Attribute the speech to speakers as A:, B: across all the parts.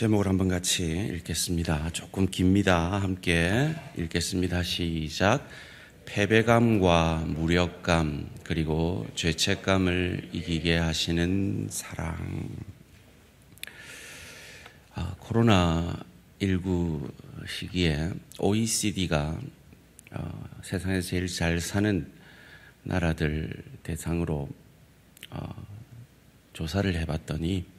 A: 제목을 한번 같이 읽겠습니다. 조금 깁니다. 함께 읽겠습니다. 시작. 패배감과 무력감 그리고 죄책감을 이기게 하시는 사랑. 코로나19 시기에 OECD가 세상에서 제일 잘 사는 나라들 대상으로 조사를 해봤더니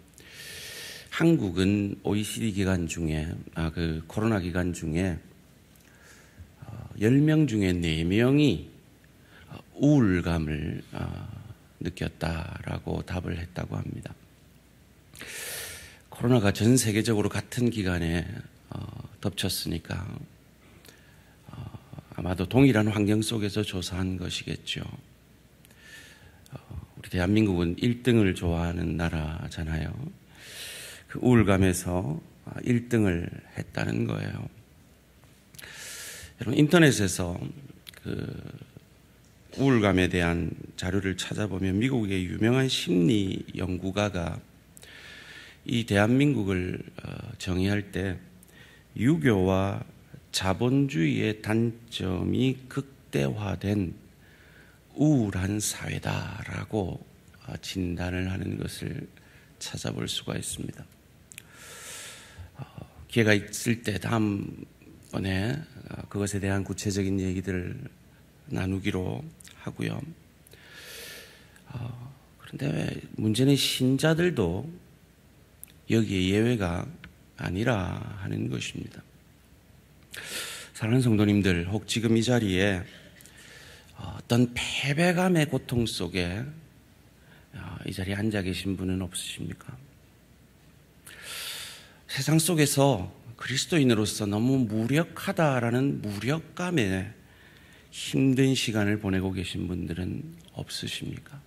A: 한국은 OECD 기간 중에 코로나 기간 중에 10명 중에 4명이 우울감을 느꼈다라고 답을 했다고 합니다. 코로나가 전 세계적으로 같은 기간에 덮쳤으니까 아마도 동일한 환경 속에서 조사한 것이겠죠. 우리 대한민국은 1등을 좋아하는 나라잖아요. 그 우울감에서 1등을 했다는 거예요. 여러분, 인터넷에서 그 우울감에 대한 자료를 찾아보면 미국의 유명한 심리 연구가가 이 대한민국을 정의할 때 유교와 자본주의의 단점이 극대화된 우울한 사회다라고 진단을 하는 것을 찾아볼 수가 있습니다. 기회가 있을 때 다음번에 그것에 대한 구체적인 얘기들을 나누기로 하고요. 그런데 문제는 신자들도 여기에 예외가 아니라 하는 것입니다. 사랑하는 성도님들, 혹 지금 이 자리에 어떤 패배감의 고통 속에 이 자리에 앉아 계신 분은 없으십니까? 세상 속에서 그리스도인으로서 너무 무력하다라는 무력감에 힘든 시간을 보내고 계신 분들은 없으십니까?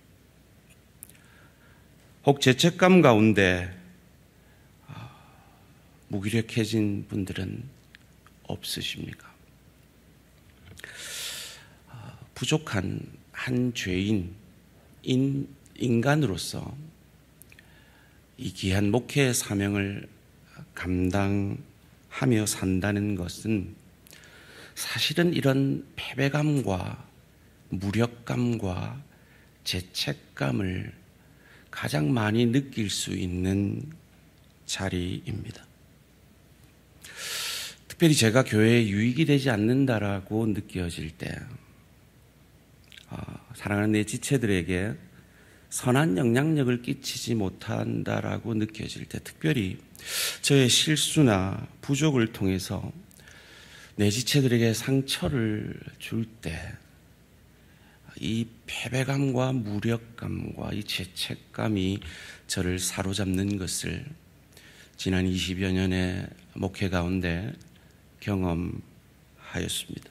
A: 혹 죄책감 가운데 무기력해진 분들은 없으십니까? 부족한 한 죄인, 인간으로서 이 귀한 목회의 사명을 감당하며 산다는 것은 사실은 이런 패배감과 무력감과 죄책감을 가장 많이 느낄 수 있는 자리입니다. 특별히 제가 교회에 유익이 되지 않는다라고 느껴질 때, 사랑하는 내 지체들에게 선한 영향력을 끼치지 못한다라고 느껴질 때, 특별히 저의 실수나 부족을 통해서 내 지체들에게 상처를 줄 때, 이 패배감과 무력감과 이 죄책감이 저를 사로잡는 것을 지난 20여 년의 목회 가운데 경험하였습니다.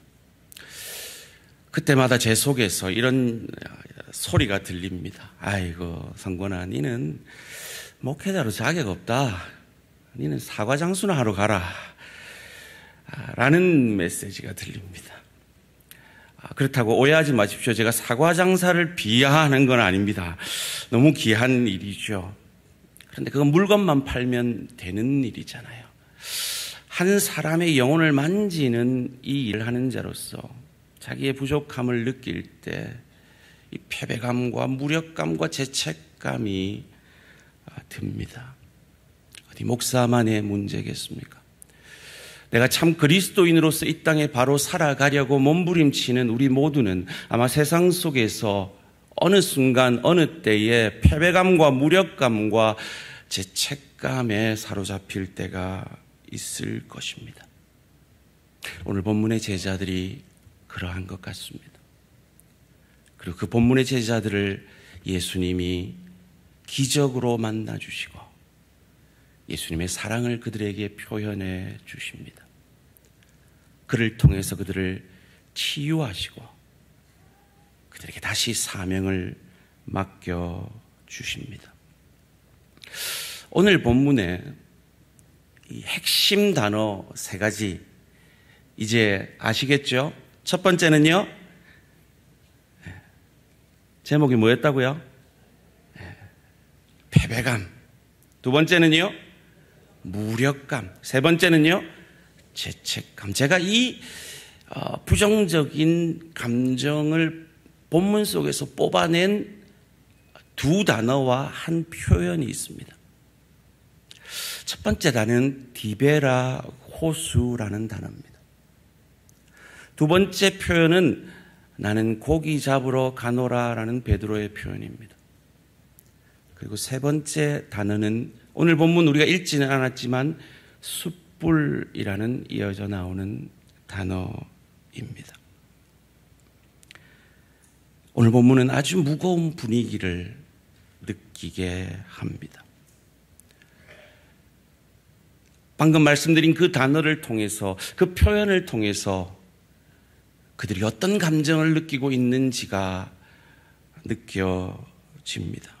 A: 그때마다 제 속에서 이런 소리가 들립니다. 아이고, 성권아, 니는 목회자로 자격 없다. 니는 사과 장수나 하러 가라. 라는 메시지가 들립니다. 그렇다고 오해하지 마십시오. 제가 사과 장사를 비하하는 건 아닙니다. 너무 귀한 일이죠. 그런데 그건 물건만 팔면 되는 일이잖아요. 한 사람의 영혼을 만지는 이 일을 하는 자로서 자기의 부족함을 느낄 때 이 패배감과 무력감과 죄책감이 듭니다. 어디 목사만의 문제겠습니까? 내가 참 그리스도인으로서 이 땅에 바로 살아가려고 몸부림치는 우리 모두는 아마 세상 속에서 어느 순간 어느 때에 패배감과 무력감과 죄책감에 사로잡힐 때가 있을 것입니다. 오늘 본문의 제자들이 그러한 것 같습니다. 그리고 그 본문의 제자들을 예수님이 기적으로 만나주시고 예수님의 사랑을 그들에게 표현해 주십니다. 그를 통해서 그들을 치유하시고 그들에게 다시 사명을 맡겨주십니다. 오늘 본문에 이 핵심 단어 3가지 이제 아시겠죠? 첫 번째는요, 제목이 뭐였다고요? 패배감. 두 번째는요, 무력감. 세 번째는요, 죄책감. 제가 이 부정적인 감정을 본문 속에서 뽑아낸 두 단어와 한 표현이 있습니다. 첫 번째 단어는 디베라 호수라는 단어입니다. 두 번째 표현은 나는 고기 잡으러 가노라라는 베드로의 표현입니다. 그리고 세 번째 단어는 오늘 본문 우리가 읽지는 않았지만 숯불이라는 이어져 나오는 단어입니다. 오늘 본문은 아주 무거운 분위기를 느끼게 합니다. 방금 말씀드린 그 단어를 통해서, 그 표현을 통해서 그들이 어떤 감정을 느끼고 있는지가 느껴집니다.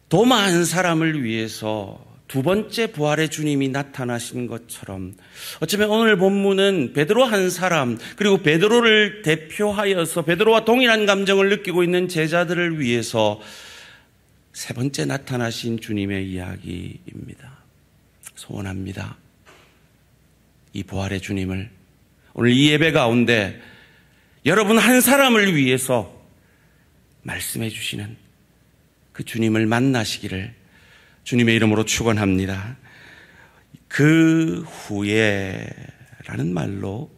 A: 도마 한 사람을 위해서 두 번째 부활의 주님이 나타나신 것처럼 어쩌면 오늘 본문은 베드로 한 사람, 그리고 베드로를 대표하여서 베드로와 동일한 감정을 느끼고 있는 제자들을 위해서 세 번째 나타나신 주님의 이야기입니다. 소원합니다. 이 부활의 주님을 오늘 이 예배 가운데 여러분 한 사람을 위해서 말씀해 주시는 그 주님을 만나시기를 주님의 이름으로 축원합니다. 그 후에 라는 말로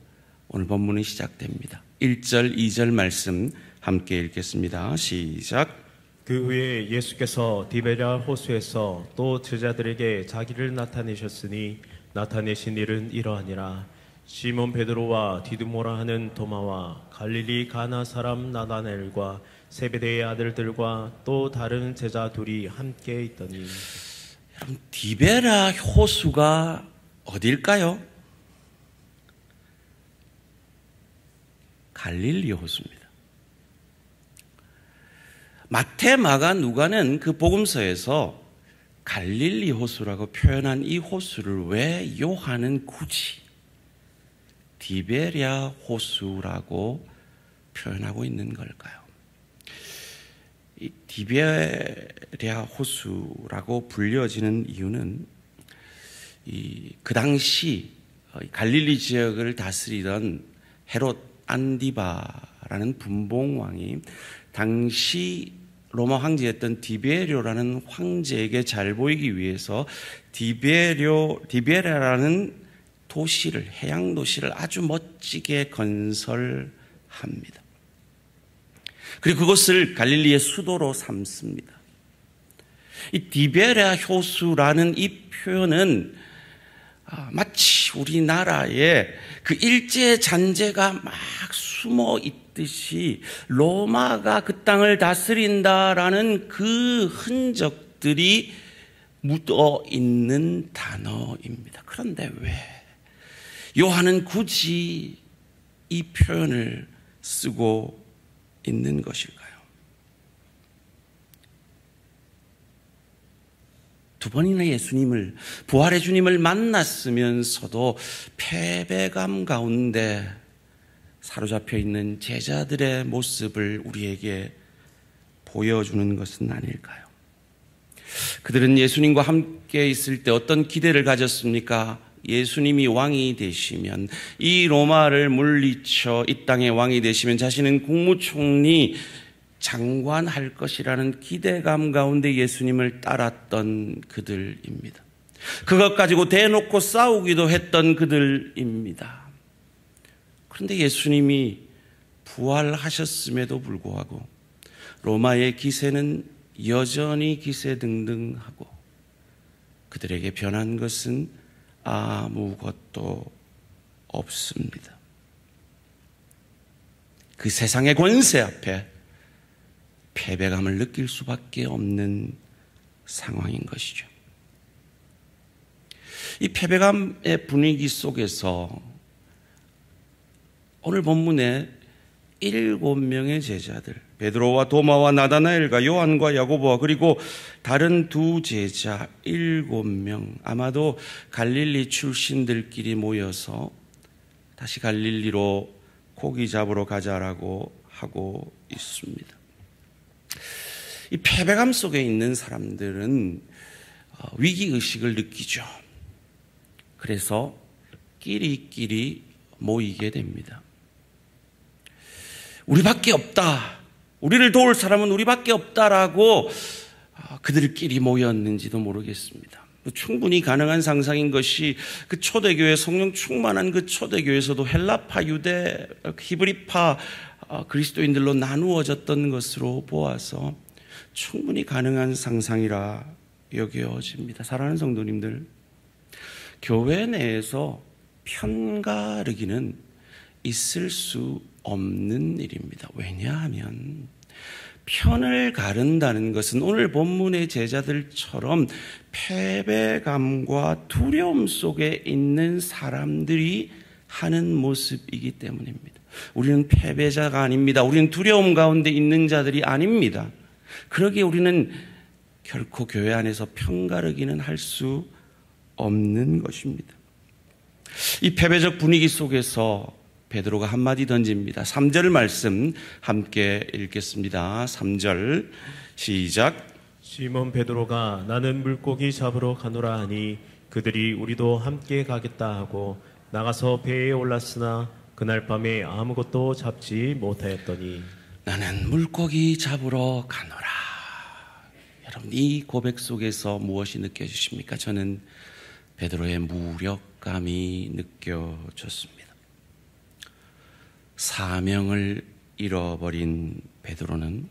A: 오늘 본문이 시작됩니다. 1절, 2절 말씀 함께 읽겠습니다. 시작.
B: 그 후에 예수께서 디베랴 호수에서 또 제자들에게 자기를 나타내셨으니 나타내신 일은 이러하니라. 시몬 베드로와 디두모라 하는 도마와 갈릴리 가나 사람 나다나엘과 세베대의 아들들과 또 다른 제자 둘이 함께 있더니.
A: 여러분, 디베랴 호수가 어딜까요? 갈릴리 호수입니다. 마태, 마가, 누가는 그 복음서에서 갈릴리 호수라고 표현한 이 호수를 왜 요한은 굳이 디베랴 호수라고 표현하고 있는 걸까요? 이 디베랴 호수라고 불려지는 이유는 그 당시 갈릴리 지역을 다스리던 헤롯 안디바라는 분봉왕이 당시 로마 황제였던 디베료라는 황제에게 잘 보이기 위해서 디베랴라는 도시를, 해양 도시를 아주 멋지게 건설합니다. 그리고 그것을 갈릴리의 수도로 삼습니다. 이 디베랴 호수라는 이 표현은 마치 우리나라에 그 일제 잔재가 막 숨어 있듯이 로마가 그 땅을 다스린다라는 그 흔적들이 묻어 있는 단어입니다. 그런데 왜 요한은 굳이 이 표현을 쓰고 있는 것일까요? 두 번이나 예수님을, 부활의 주님을 만났으면서도 패배감 가운데 사로잡혀 있는 제자들의 모습을 우리에게 보여주는 것은 아닐까요? 그들은 예수님과 함께 있을 때 어떤 기대를 가졌습니까? 예수님이 왕이 되시면, 이 로마를 물리쳐 이 땅의 왕이 되시면 자신은 국무총리, 장관할 것이라는 기대감 가운데 예수님을 따랐던 그들입니다. 그것 가지고 대놓고 싸우기도 했던 그들입니다. 그런데 예수님이 부활하셨음에도 불구하고 로마의 기세는 여전히 기세등등하고 그들에게 변한 것은 아무것도 없습니다. 그 세상의 권세 앞에 패배감을 느낄 수밖에 없는 상황인 것이죠. 이 패배감의 분위기 속에서 오늘 본문에 7명의 제자들, 베드로와 도마와 나다나엘과 요한과 야고보와 그리고 다른 두 제자 7명, 아마도 갈릴리 출신들끼리 모여서 다시 갈릴리로 고기 잡으러 가자라고 하고 있습니다. 이 패배감 속에 있는 사람들은 위기의식을 느끼죠. 그래서 끼리끼리 모이게 됩니다. 우리밖에 없다. 우리를 도울 사람은 우리밖에 없다라고 그들끼리 모였는지도 모르겠습니다. 충분히 가능한 상상인 것이 그 초대교회, 성령 충만한 그 초대교회에서도 헬라파, 유대, 히브리파 그리스도인들로 나누어졌던 것으로 보아서 충분히 가능한 상상이라 여겨집니다. 사랑하는 성도님들, 교회 내에서 편가르기는 있을 수 없는 일입니다. 왜냐하면 편을 가른다는 것은 오늘 본문의 제자들처럼 패배감과 두려움 속에 있는 사람들이 하는 모습이기 때문입니다. 우리는 패배자가 아닙니다. 우리는 두려움 가운데 있는 자들이 아닙니다. 그러기에 우리는 결코 교회 안에서 편가르기는 할 수 없는 것입니다. 이 패배적 분위기 속에서 베드로가 한마디 던집니다. 3절 말씀 함께 읽겠습니다. 3절 시작.
B: 시몬 베드로가 나는 물고기 잡으러 가노라 하니 그들이 우리도 함께 가겠다 하고 나가서 배에 올랐으나 그날 밤에 아무것도 잡지 못하였더니
A: 나는 물고기 잡으러 가노라. 여러분, 이 고백 속에서 무엇이 느껴지십니까? 저는 베드로의 무력감이 느껴졌습니다. 사명을 잃어버린 베드로는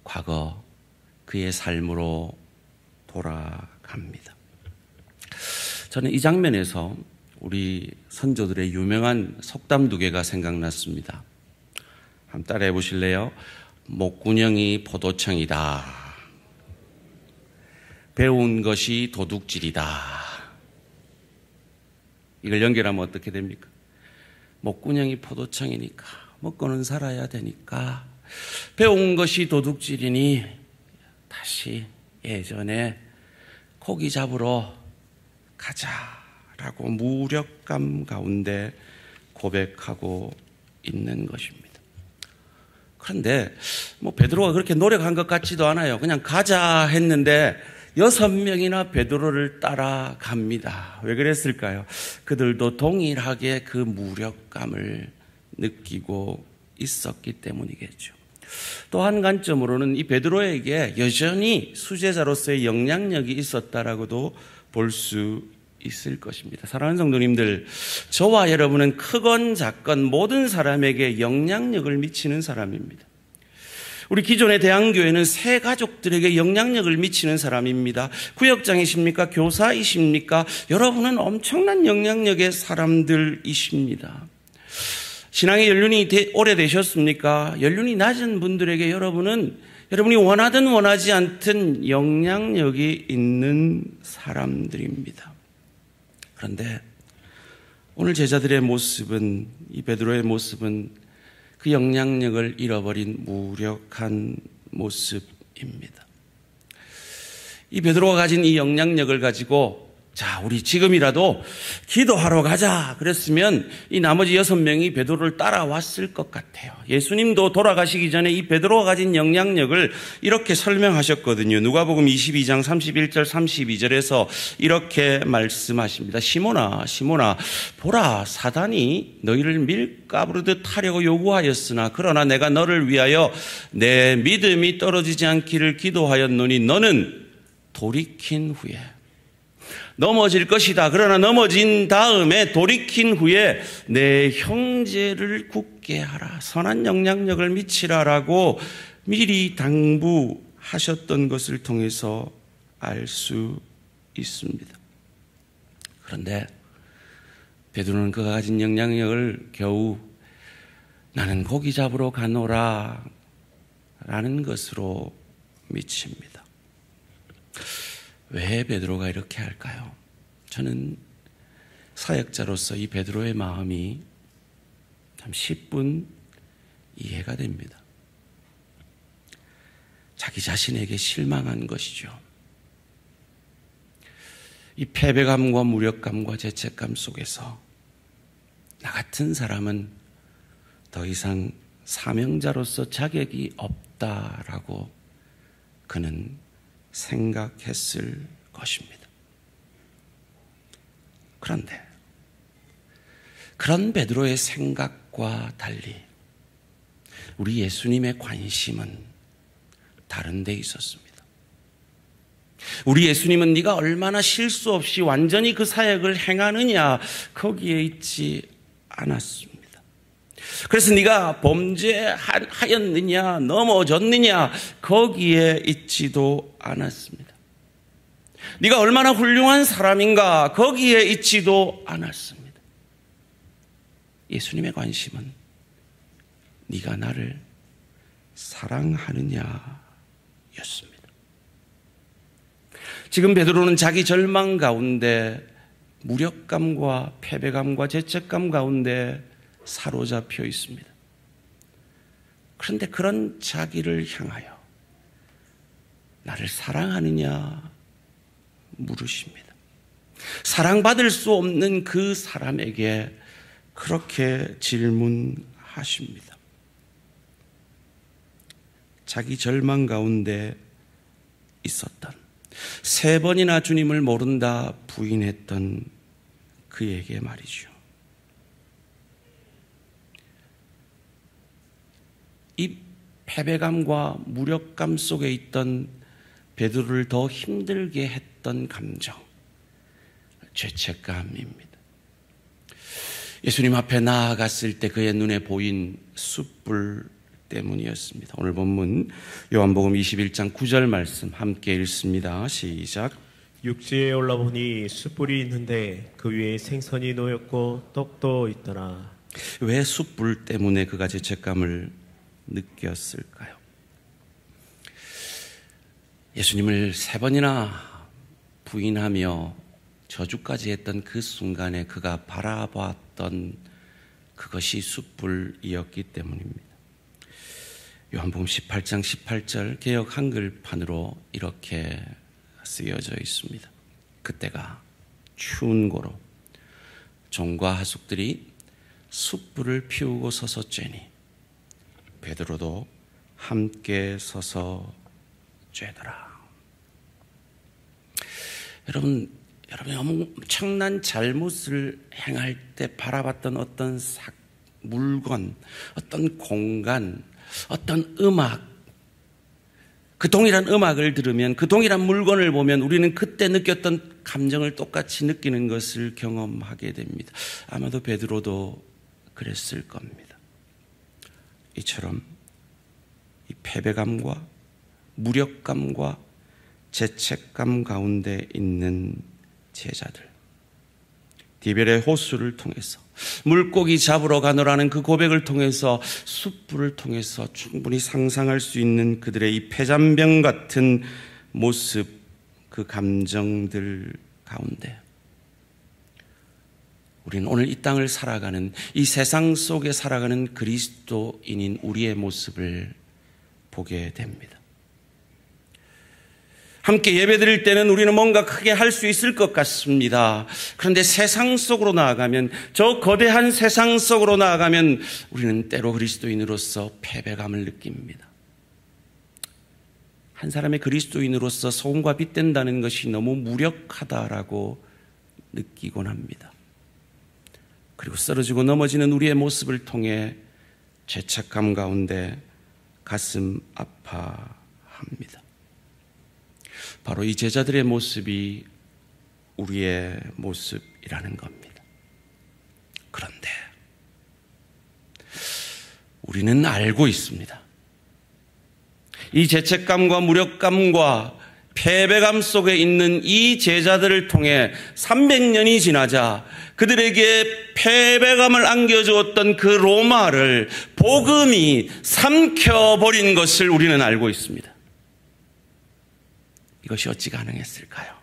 A: 과거 그의 삶으로 돌아갑니다. 저는 이 장면에서 우리 선조들의 유명한 속담 두 개가 생각났습니다. 한번 따라해 보실래요? 목구녕이 포도청이다. 배운 것이 도둑질이다. 이걸 연결하면 어떻게 됩니까? 목구녕이 포도청이니까 먹고는 살아야 되니까 배운 것이 도둑질이니 다시 예전에 고기 잡으러 가자라고 무력감 가운데 고백하고 있는 것입니다. 그런데 베드로가 그렇게 노력한 것 같지도 않아요. 그냥 가자 했는데 6명이나 베드로를 따라갑니다. 왜 그랬을까요? 그들도 동일하게 그 무력감을 느끼고 있었기 때문이겠죠. 또 한 관점으로는 이 베드로에게 여전히 수제자로서의 영향력이 있었다라고도 볼 수 있을 것입니다. 사랑하는 성도님들, 저와 여러분은 크건 작건 모든 사람에게 영향력을 미치는 사람입니다. 우리 기존의 대한교회는 새 가족들에게 영향력을 미치는 사람입니다. 구역장이십니까? 교사이십니까? 여러분은 엄청난 영향력의 사람들이십니다. 신앙의 연륜이 오래되셨습니까? 연륜이 낮은 분들에게 여러분이 원하든 원하지 않든 영향력이 있는 사람들입니다. 그런데 오늘 제자들의 모습은, 이 베드로의 모습은 그 영향력을 잃어버린 무력한 모습입니다. 이 베드로가 가진 이 영향력을 가지고 자, 우리 지금이라도 기도하러 가자 그랬으면 이 나머지 6명이 베드로를 따라왔을 것 같아요. 예수님도 돌아가시기 전에 이 베드로가 가진 영향력을 이렇게 설명하셨거든요. 누가복음 22장 31절 32절에서 이렇게 말씀하십니다. 시몬아, 시몬아, 보라, 사단이 너희를 밀가부르듯 하려고 요구하였으나 그러나 내가 너를 위하여 내 믿음이 떨어지지 않기를 기도하였노니 너는 돌이킨 후에 넘어질 것이다. 그러나 넘어진 다음에 돌이킨 후에 내 형제를 굳게 하라. 선한 영향력을 미치라라고 미리 당부하셨던 것을 통해서 알 수 있습니다. 그런데 베드로는 그가 가진 영향력을 겨우 나는 고기 잡으러 가노라 라는 것으로 미칩니다. 왜 베드로가 이렇게 할까요? 저는 사역자로서 이 베드로의 마음이 참 10분 이해가 됩니다. 자기 자신에게 실망한 것이죠. 이 패배감과 무력감과 죄책감 속에서 나 같은 사람은 더 이상 사명자로서 자격이 없다라고 그는 생각했을 것입니다. 그런데 그런 베드로의 생각과 달리 우리 예수님의 관심은 다른 데 있었습니다. 우리 예수님은 네가 얼마나 실수 없이 완전히 그 사역을 행하느냐 거기에 있지 않았습니다. 그래서 네가 범죄하였느냐 넘어졌느냐 거기에 있지도 않았습니다. 네가 얼마나 훌륭한 사람인가 거기에 있지도 않았습니다. 예수님의 관심은 네가 나를 사랑하느냐였습니다. 지금 베드로는 자기 절망 가운데 무력감과 패배감과 죄책감 가운데 사로잡혀 있습니다. 그런데 그런 자기를 향하여 나를 사랑하느냐 물으십니다. 사랑받을 수 없는 그 사람에게 그렇게 질문하십니다. 자기 절망 가운데 있었던 3번이나 주님을 모른다 부인했던 그에게 말이죠. 이 패배감과 무력감 속에 있던 베드로를 더 힘들게 했던 감정, 죄책감입니다. 예수님 앞에 나아갔을 때 그의 눈에 보인 숯불 때문이었습니다. 오늘 본문 요한복음 21장 9절 말씀 함께 읽습니다. 시작.
B: 육지에 올라보니 숯불이 있는데 그 위에 생선이 놓였고 떡도 있더라.
A: 왜 숯불 때문에 그가 죄책감을 느꼈을까요? 예수님을 3번이나 부인하며 저주까지 했던 그 순간에 그가 바라봤던 그것이 숯불이었기 때문입니다. 요한복음 18장 18절 개역 한글판으로 이렇게 쓰여져 있습니다. 그때가 추운 고로 종과 하숙들이 숯불을 피우고 서서 쬐니 베드로도 함께 서서 쬐더라. 여러분이 엄청난 잘못을 행할 때 바라봤던 어떤 물건, 어떤 공간, 어떤 음악, 그 동일한 음악을 들으면, 그 동일한 물건을 보면 우리는 그때 느꼈던 감정을 똑같이 느끼는 것을 경험하게 됩니다. 아마도 베드로도 그랬을 겁니다. 이처럼 이 패배감과 무력감과 죄책감 가운데 있는 제자들, 디베레 호수를 통해서 물고기 잡으러 가노라는 그 고백을 통해서 숯불을 통해서 충분히 상상할 수 있는 그들의 이 폐잔병 같은 모습, 그 감정들 가운데 우리는 오늘 이 땅을 살아가는, 이 세상 속에 살아가는 그리스도인인 우리의 모습을 보게 됩니다. 함께 예배드릴 때는 우리는 뭔가 크게 할 수 있을 것 같습니다. 그런데 세상 속으로 나아가면, 저 거대한 세상 속으로 나아가면 우리는 때로 그리스도인으로서 패배감을 느낍니다. 한 사람의 그리스도인으로서 소금과 빛 된다는 것이 너무 무력하다라고 느끼곤 합니다. 그리고 쓰러지고 넘어지는 우리의 모습을 통해 죄책감 가운데 가슴 아파합니다. 바로 이 제자들의 모습이 우리의 모습이라는 겁니다. 그런데 우리는 알고 있습니다. 이 죄책감과 무력감과 패배감 속에 있는 이 제자들을 통해 300년이 지나자 그들에게 패배감을 안겨주었던 그 로마를 복음이 삼켜버린 것을 우리는 알고 있습니다. 이것이 어찌 가능했을까요?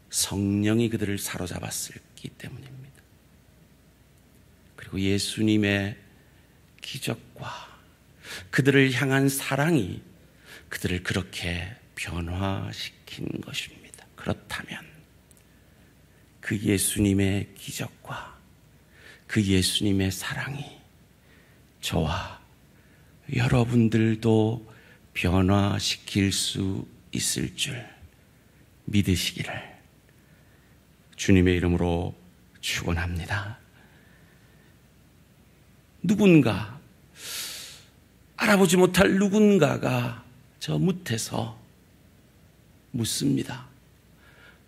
A: 성령이 그들을 사로잡았기 때문입니다. 그리고 예수님의 기적과 그들을 향한 사랑이 그들을 그렇게 변화시킨 것입니다. 그렇다면 그 예수님의 기적과 그 예수님의 사랑이 저와 여러분들도 변화시킬 수 있을 줄 믿으시기를 주님의 이름으로 축원합니다. 누군가, 알아보지 못할 누군가가 저 무태서 묻습니다.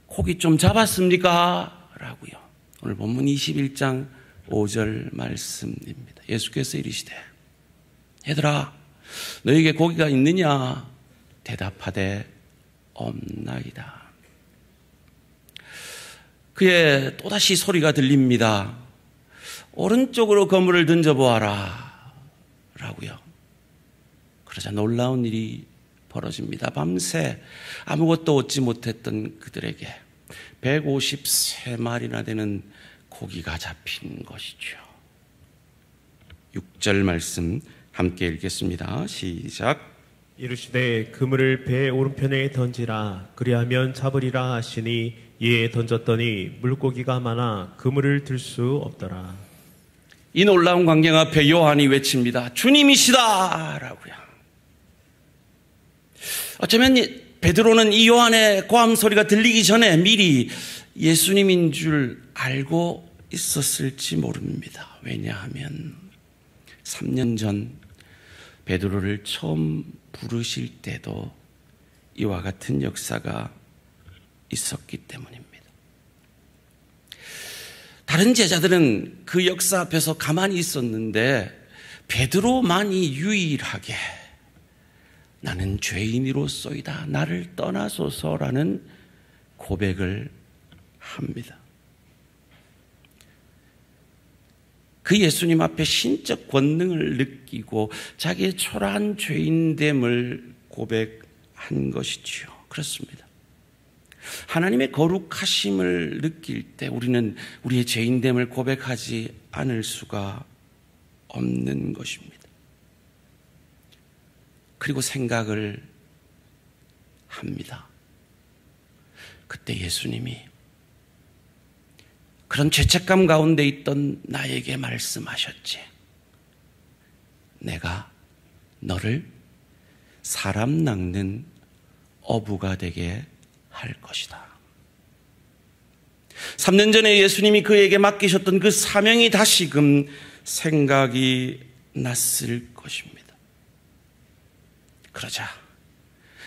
A: 고기 좀 잡았습니까? 라고요. 오늘 본문 21장 5절 말씀입니다. 예수께서 이르시되 얘들아 너에게 고기가 있느냐? 대답하되 없나이다. 그의 또다시 소리가 들립니다. 오른쪽으로 그물을 던져보아라 라고요. 그러자 놀라운 일이 벌어집니다. 밤새 아무것도 얻지 못했던 그들에게 153마리나 되는 고기가 잡힌 것이죠. 6절 말씀 함께 읽겠습니다. 시작.
B: 이르시되 그물을 배 오른편에 던지라 그리하면 잡으리라 하시니 이에 던졌더니 물고기가 많아 그물을 들 수 없더라.
A: 이 놀라운 광경 앞에 요한이 외칩니다. 주님이시다 라고요. 어쩌면 베드로는 이 요한의 고함 소리가 들리기 전에 미리 예수님인 줄 알고 있었을지 모릅니다. 왜냐하면 3년 전 베드로를 처음 부르실 때도 이와 같은 역사가 있었기 때문입니다. 다른 제자들은 그 역사 앞에서 가만히 있었는데 베드로만이 유일하게 나는 죄인이로소이다. 나를 떠나소서라는 고백을 합니다. 그 예수님 앞에 신적 권능을 느끼고 자기의 초라한 죄인됨을 고백한 것이지요. 그렇습니다. 하나님의 거룩하심을 느낄 때 우리는 우리의 죄인됨을 고백하지 않을 수가 없는 것입니다. 그리고 생각을 합니다. 그때 예수님이 그런 죄책감 가운데 있던 나에게 말씀하셨지. 내가 너를 사람 낚는 어부가 되게 할 것이다. 3년 전에 예수님이 그에게 맡기셨던 그 사명이 다시금 생각이 났을 것입니다. 그러자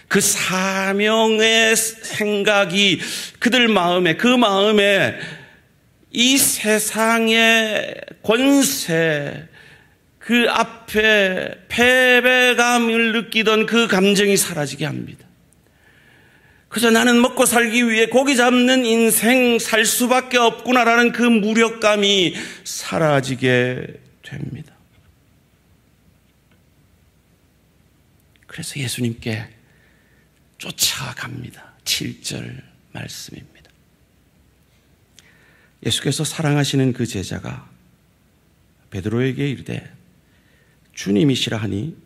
A: 그 사명의 생각이 그들 마음에, 그 마음에 이 세상의 권세, 그 앞에 패배감을 느끼던 그 감정이 사라지게 합니다. 그저 나는 먹고 살기 위해 고기 잡는 인생 살 수밖에 없구나라는 그 무력감이 사라지게 됩니다. 그래서 예수님께 쫓아갑니다. 7절 말씀입니다. 예수께서 사랑하시는 그 제자가 베드로에게 이르되 주님이시라 하니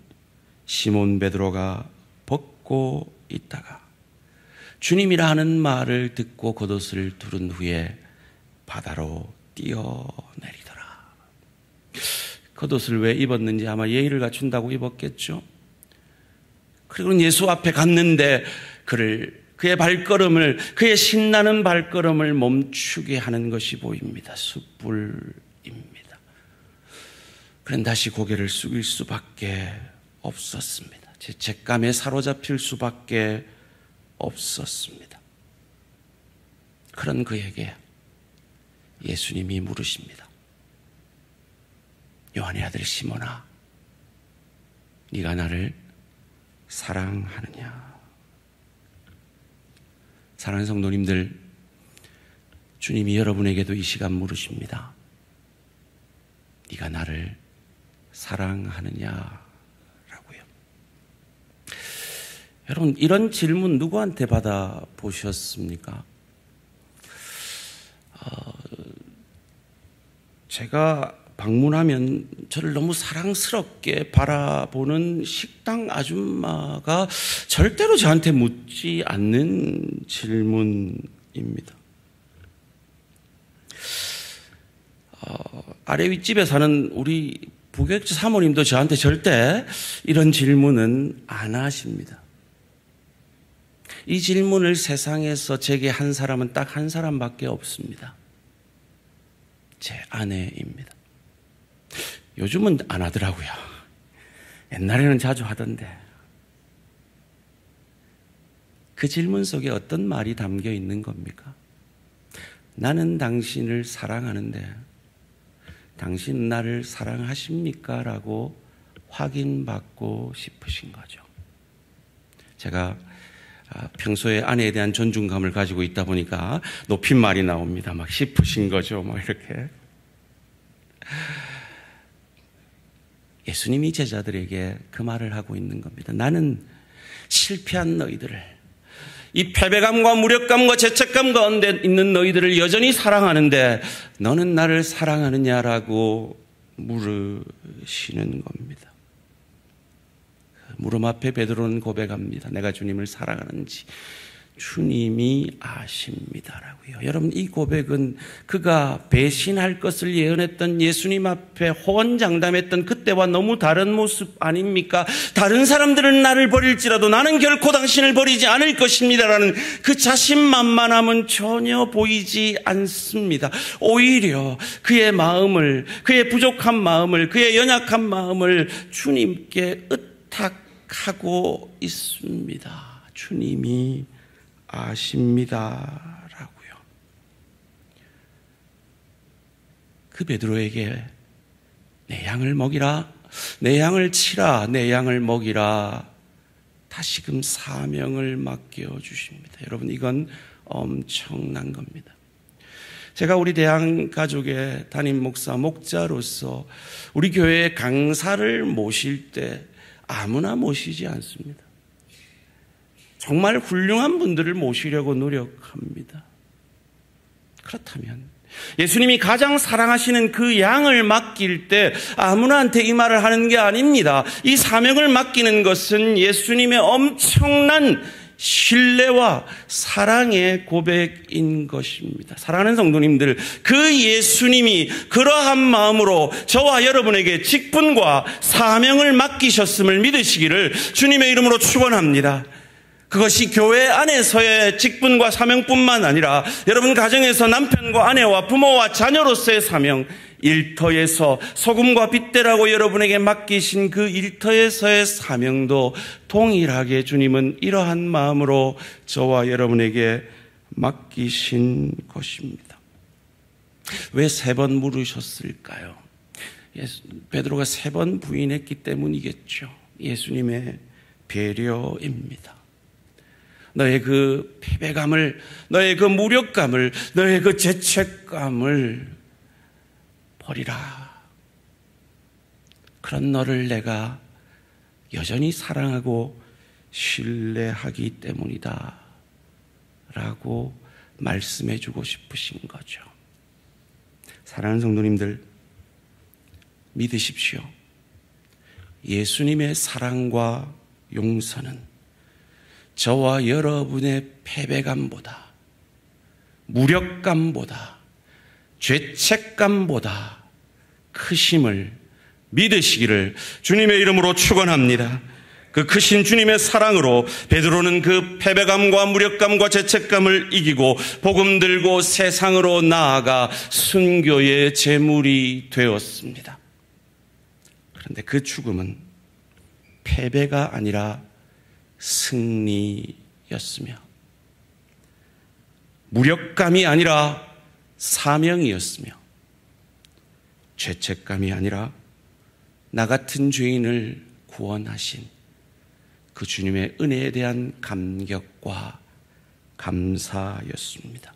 A: 시몬 베드로가 벗고 있다가 주님이라 하는 말을 듣고 겉옷을 두른 후에 바다로 뛰어내리더라. 겉옷을 왜 입었는지 아마 예의를 갖춘다고 입었겠죠. 그리고 예수 앞에 갔는데 그의 발걸음을, 그의 신나는 발걸음을 멈추게 하는 것이 보입니다. 숯불입니다. 그는 다시 고개를 숙일 수밖에 없었습니다. 죄책감에 사로잡힐 수밖에 없었습니다. 그런 그에게 예수님이 물으십니다. 요한의 아들 시몬아, 네가 나를 사랑하느냐? 사랑하는 성도님들, 주님이 여러분에게도 이 시간 물으십니다. 네가 나를 사랑하느냐? 여러분, 이런 질문 누구한테 받아보셨습니까? 제가 방문하면 저를 너무 사랑스럽게 바라보는 식당 아줌마가 절대로 저한테 묻지 않는 질문입니다. 아래 윗집에 사는 우리 부교육자 사모님도 저한테 절대 이런 질문은 안 하십니다. 이 질문을 세상에서 제게 한 사람은 딱 한 사람밖에 없습니다. 제 아내입니다. 요즘은 안 하더라고요. 옛날에는 자주 하던데. 그 질문 속에 어떤 말이 담겨 있는 겁니까? 나는 당신을 사랑하는데 당신 나를 사랑하십니까? 라고 확인받고 싶으신 거죠. 제가 평소에 아내에 대한 존중감을 가지고 있다 보니까 높임말이 나옵니다. 막 싶으신 거죠. 뭐 이렇게. 예수님이 제자들에게 그 말을 하고 있는 겁니다. 나는 실패한 너희들을, 이 패배감과 무력감과 죄책감 가운데 있는 너희들을 여전히 사랑하는데 너는 나를 사랑하느냐라고 물으시는 겁니다. 무릎 앞에 베드로는 고백합니다. 내가 주님을 사랑하는지 주님이 아십니다라고요. 여러분, 이 고백은 그가 배신할 것을 예언했던 예수님 앞에 호언장담했던 그때와 너무 다른 모습 아닙니까? 다른 사람들은 나를 버릴지라도 나는 결코 당신을 버리지 않을 것입니다라는 그 자신만만함은 전혀 보이지 않습니다. 오히려 그의 마음을, 그의 부족한 마음을, 그의 연약한 마음을 주님께 의탁하고 있습니다. 주님이 아십니다라고요. 그 베드로에게 내 양을 먹이라, 내 양을 치라, 내 양을 먹이라 다시금 사명을 맡겨주십니다. 여러분, 이건 엄청난 겁니다. 제가 우리 대한가족의 담임 목사, 목자로서 우리 교회에 강사를 모실 때 아무나 모시지 않습니다. 정말 훌륭한 분들을 모시려고 노력합니다. 그렇다면 예수님이 가장 사랑하시는 그 양을 맡길 때 아무나한테 이 말을 하는 게 아닙니다. 이 사명을 맡기는 것은 예수님의 엄청난 신뢰와 사랑의 고백인 것입니다. 사랑하는 성도님들, 그 예수님이 그러한 마음으로 저와 여러분에게 직분과 사명을 맡기셨음을 믿으시기를 주님의 이름으로 축원합니다. 그것이 교회 안에서의 직분과 사명뿐만 아니라 여러분 가정에서 남편과 아내와 부모와 자녀로서의 사명, 일터에서 소금과 빗대라고 여러분에게 맡기신 그 일터에서의 사명도 동일하게 주님은 이러한 마음으로 저와 여러분에게 맡기신 것입니다. 왜 3번 물으셨을까요? 베드로가 3번 부인했기 때문이겠죠. 예수님의 배려입니다. 너의 그 패배감을, 너의 그 무력감을, 너의 그 죄책감을 버리라. 그런 너를 내가 여전히 사랑하고 신뢰하기 때문이다 라고 말씀해 주고 싶으신 거죠. 사랑하는 성도님들, 믿으십시오. 예수님의 사랑과 용서는 저와 여러분의 패배감보다, 무력감보다, 죄책감보다 크심을 믿으시기를 주님의 이름으로 축원합니다. 그 크신 주님의 사랑으로 베드로는 그 패배감과 무력감과 죄책감을 이기고 복음 들고 세상으로 나아가 순교의 제물이 되었습니다. 그런데 그 죽음은 패배가 아니라 승리였으며 무력감이 아니라 사명이었으며 죄책감이 아니라 나 같은 죄인을 구원하신 그 주님의 은혜에 대한 감격과 감사였습니다.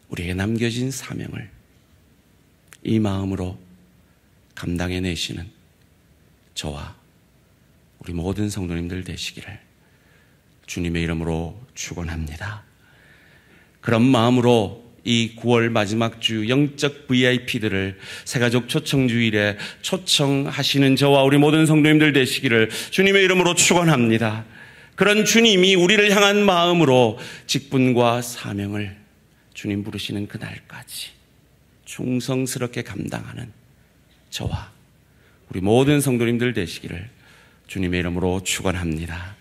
A: 우리에게 남겨진 사명을 이 마음으로 감당해내시는 저와 우리 모든 성도님들 되시기를 주님의 이름으로 축원합니다. 그런 마음으로 이 9월 마지막 주 영적 VIP들을 새가족 초청주일에 초청하시는 저와 우리 모든 성도님들 되시기를 주님의 이름으로 축원합니다. 그런 주님이 우리를 향한 마음으로 직분과 사명을 주님 부르시는 그날까지 충성스럽게 감당하는 저와 우리 모든 성도님들 되시기를 주님의 이름으로 축원합니다.